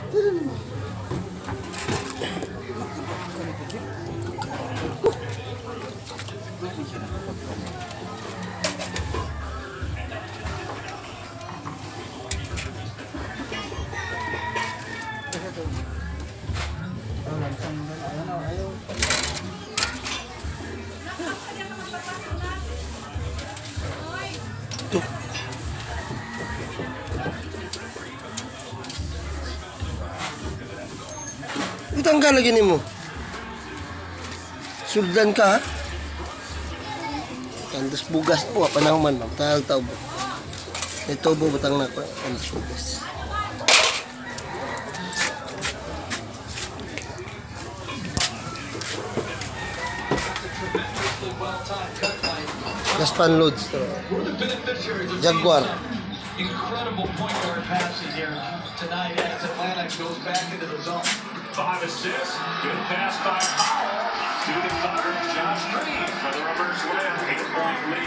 Ito. Itanggal lagi ni mo. Suldan ka ha? Tandos bugas po, panahuman ma'am. Tahal tao po. Ito po batang na po. Tandos bugas. Gas pan loads to. Jaguar. Incredible point guard passes here tonight as Atlanta goes back into the zone. 5 assists. Good pass by Powell to the cutter, Josh Green for the reverse layup. 8-point lead.